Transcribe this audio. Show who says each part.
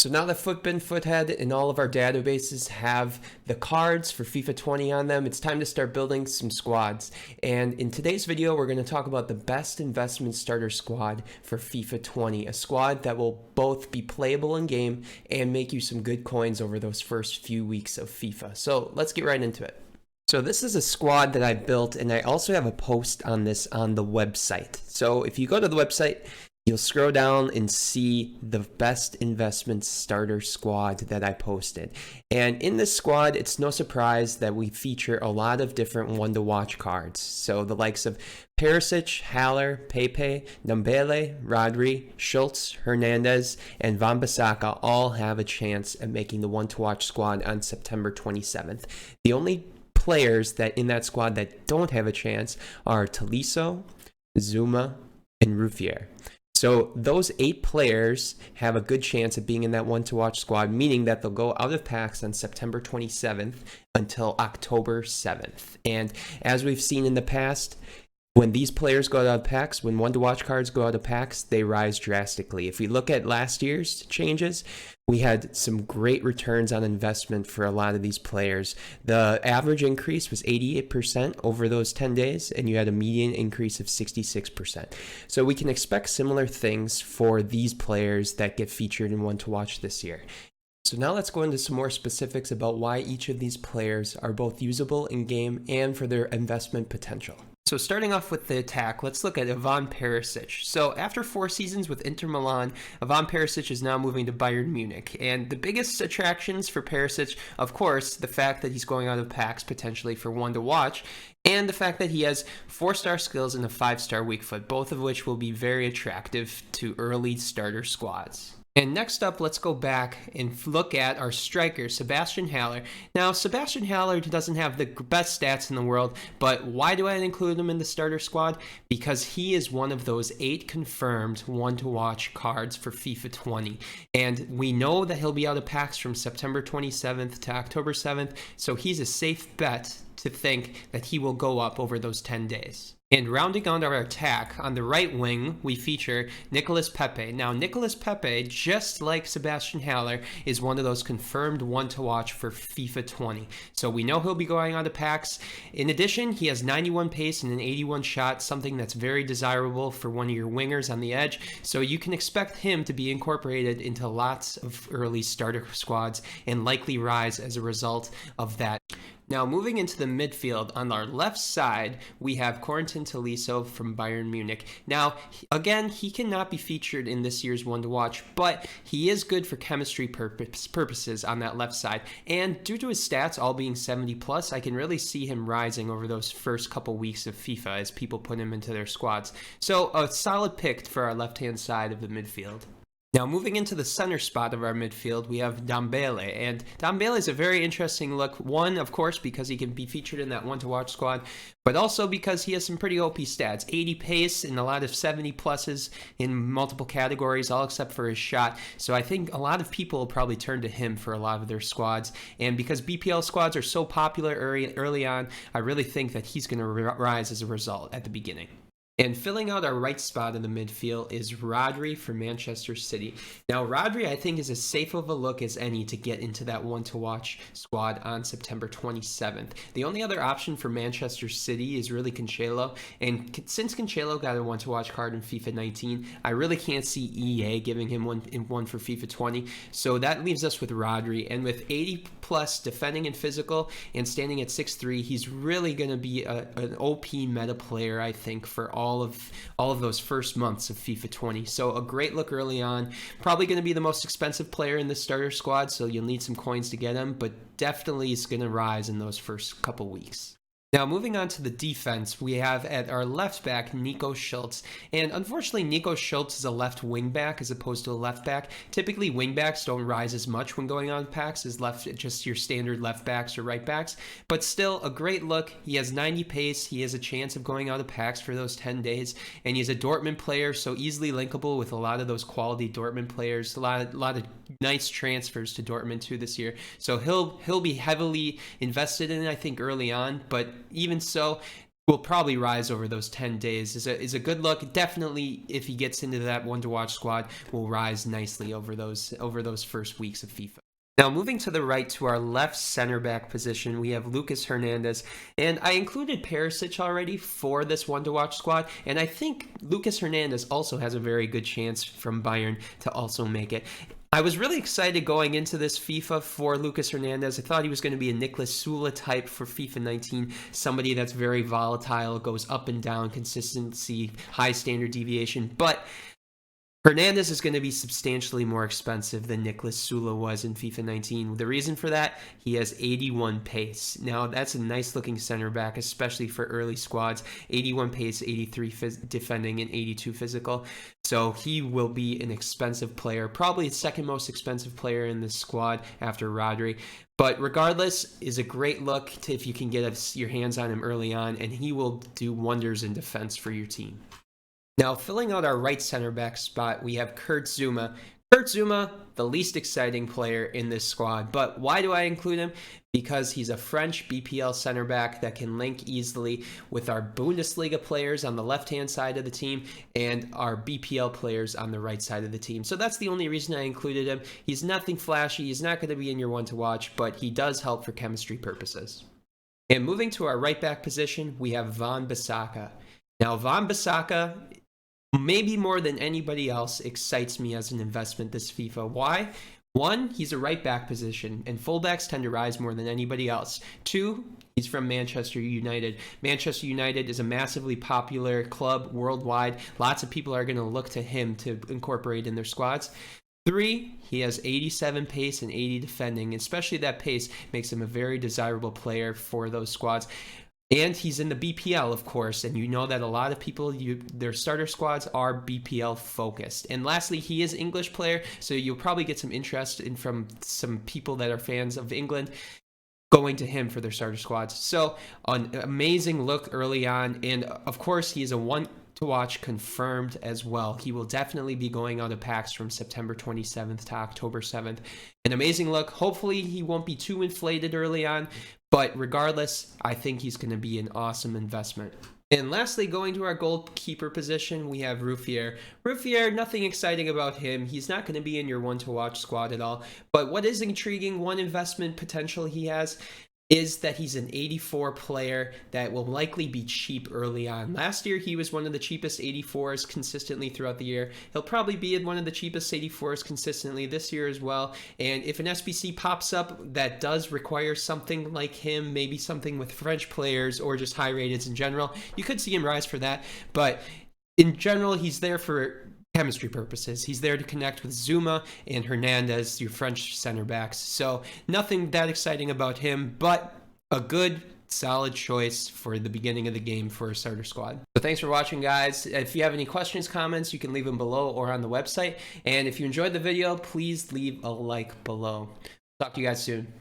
Speaker 1: So now that Footbin, Foothead, and all of our databases have the cards for FIFA 20 on them, it's time to start building some squads. And in today's video, we're going to talk about the best investment starter squad for FIFA 20, a squad that will both be playable in game and make you some good coins over those first few weeks of FIFA. So let's get right into it. So this is a squad that I built, and I also have a post on this on the website. So if you go to the website, you'll scroll down and see the best investment starter squad that I posted. And in this squad, it's no surprise that we feature a lot of different one-to-watch cards. So the likes of Perisic, Haller, Pepe, Bale, Rodri, Schultz, Hernandez, and Wan-Bissaka all have a chance at making the one-to-watch squad on September 27th. The only players that in that squad that don't have a chance are Tolisso, Zuma, and Ruffier. So those 8 players have a good chance of being in that one-to-watch squad, meaning that they'll go out of packs on September 27th until October 7th. And as we've seen in the past, when these players go out of packs, when one-to-watch cards go out of packs, they rise drastically. If we look at last year's changes, we had some great returns on investment for a lot of these players. The average increase was 88% over those 10 days, and you had a median increase of 66%. So we can expect similar things for these players that get featured in one-to-watch this year. So now let's go into some more specifics about why each of these players are both usable in game and for their investment potential. So starting off with the attack, let's look at Ivan Perisic. So after 4 seasons with Inter Milan, Ivan Perisic is now moving to Bayern Munich. And the biggest attractions for Perisic, of course, the fact that he's going out of packs potentially for one to watch, and the fact that he has 4-star skills and a 5-star weak foot, both of which will be very attractive to early starter squads. And next up, let's go back and look at our striker, Sebastien Haller. Now, Sebastien Haller doesn't have the best stats in the world, but why do I include him in the starter squad? Because he is one of those 8 confirmed one-to-watch cards for FIFA 20. And we know that he'll be out of packs from September 27th to October 7th, so he's a safe bet to think that he will go up over those 10 days. And rounding out our attack, on the right wing, we feature Nicolas Pepe. Now, Nicolas Pepe, just like Sebastien Haller, is one of those confirmed one-to-watch for FIFA 20. So we know he'll be going out of packs. In addition, he has 91 pace and an 81 shot, something that's very desirable for one of your wingers on the edge. So you can expect him to be incorporated into lots of early starter squads and likely rise as a result of that. Now, moving into the midfield, on our left side, we have Corentin Tolisso from Bayern Munich. Now, again, he cannot be featured in this year's one-to-watch, but he is good for chemistry purposes on that left side. And due to his stats all being 70+, I can really see him rising over those first couple weeks of FIFA as people put him into their squads. So, a solid pick for our left-hand side of the midfield. Now, moving into the center spot of our midfield, we have Bale. And Bale is a very interesting look. One, of course, because he can be featured in that one-to-watch squad, but also because he has some pretty OP stats. 80 pace and a lot of 70 pluses in multiple categories, all except for his shot. So I think a lot of people will probably turn to him for a lot of their squads. And because BPL squads are so popular early on, I really think that he's going to rise as a result at the beginning. And filling out our right spot in the midfield is Rodri for Manchester City. Now, Rodri, I think, is as safe of a look as any to get into that one-to-watch squad on September 27th. The only other option for Manchester City is really Cancelo. And since Cancelo got a one-to-watch card in FIFA 19, I really can't see EA giving him one for FIFA 20. So that leaves us with Rodri. And with 80+ defending and physical and standing at 6'3", he's really going to be an OP meta player, I think, for all of those first months of FIFA 20. So a great look early on. Probably going to be the most expensive player in the starter squad, so you'll need some coins to get him, but definitely is going to rise in those first couple weeks. Now, moving on to the defense, we have at our left back, Nico Schultz. And unfortunately, Nico Schultz is a left wing back as opposed to a left back. Typically, wing backs don't rise as much when going on packs as just your standard left backs or right backs. But still, a great look. He has 90 pace. He has a chance of going out of packs for those 10 days. And he's a Dortmund player, so easily linkable with a lot of those quality Dortmund players. A lot of nice transfers to Dortmund too this year. So he'll be heavily invested in, I think, early on. But even so, will probably rise over those 10 days is a good look. Definitely, if he gets into that one to watch squad, will rise nicely over those first weeks of FIFA. Now, moving to the right to our left center back position, we have Lucas Hernandez, and I included Perisic already for this one to watch squad, and I think Lucas Hernandez also has a very good chance from Bayern to also make it. I was really excited going into this FIFA for Lucas Hernandez. I thought he was going to be a Nicolas Sula type for FIFA 19, somebody that's very volatile, goes up and down, consistency, high standard deviation, but Hernandez is going to be substantially more expensive than Nicolas Sula was in FIFA 19. The reason for that, he has 81 pace. Now, that's a nice looking center back, especially for early squads. 81 pace, 83 defending, and 82 physical. So he will be an expensive player, probably the second most expensive player in this squad after Rodri. But regardless, is a great look if you can get your hands on him early on, and he will do wonders in defense for your team. Now, filling out our right center back spot, we have Kurt Zouma. Kurt Zouma, the least exciting player in this squad. But why do I include him? Because he's a French BPL center back that can link easily with our Bundesliga players on the left-hand side of the team and our BPL players on the right side of the team. So that's the only reason I included him. He's nothing flashy. He's not going to be in your one to watch, but he does help for chemistry purposes. And moving to our right back position, we have Wan-Bissaka. Now, Wan-Bissaka, maybe more than anybody else, excites me as an investment this FIFA. Why? One, he's a right back position, and fullbacks tend to rise more than anybody else. Two, he's from Manchester United. Manchester United is a massively popular club worldwide. Lots of people are going to look to him to incorporate in their squads. Three, he has 87 pace and 80 defending. Especially that pace makes him a very desirable player for those squads. And he's in the BPL, of course, and you know that a lot of people, their starter squads are BPL focused. And lastly, he is an English player, so you'll probably get some interest from some people that are fans of England going to him for their starter squads. So an amazing look early on, and of course, he is a one to watch confirmed as well. He will definitely be going out of packs from September 27th to October 7th. An amazing look. Hopefully he won't be too inflated early on, but regardless, I think he's going to be an awesome investment. And lastly, going to our goalkeeper position, we have Ruffier. Ruffier, nothing exciting about him. He's not going to be in your one to watch squad at all. But what is intriguing, one investment potential he has, is that he's an 84 player that will likely be cheap early on. Last year, he was one of the cheapest 84s consistently throughout the year. He'll probably be one of the cheapest 84s consistently this year as well. And if an SBC pops up that does require something like him, maybe something with French players or just high rateds in general, you could see him rise for that. But in general, he's there for chemistry purposes. He's there to connect with Zouma and Hernandez, your French center backs. So nothing that exciting about him, but a good, solid choice for the beginning of the game for a starter squad. So thanks for watching, guys. If you have any questions, comments, you can leave them below or on the website. And if you enjoyed the video, please leave a like below. Talk to you guys soon.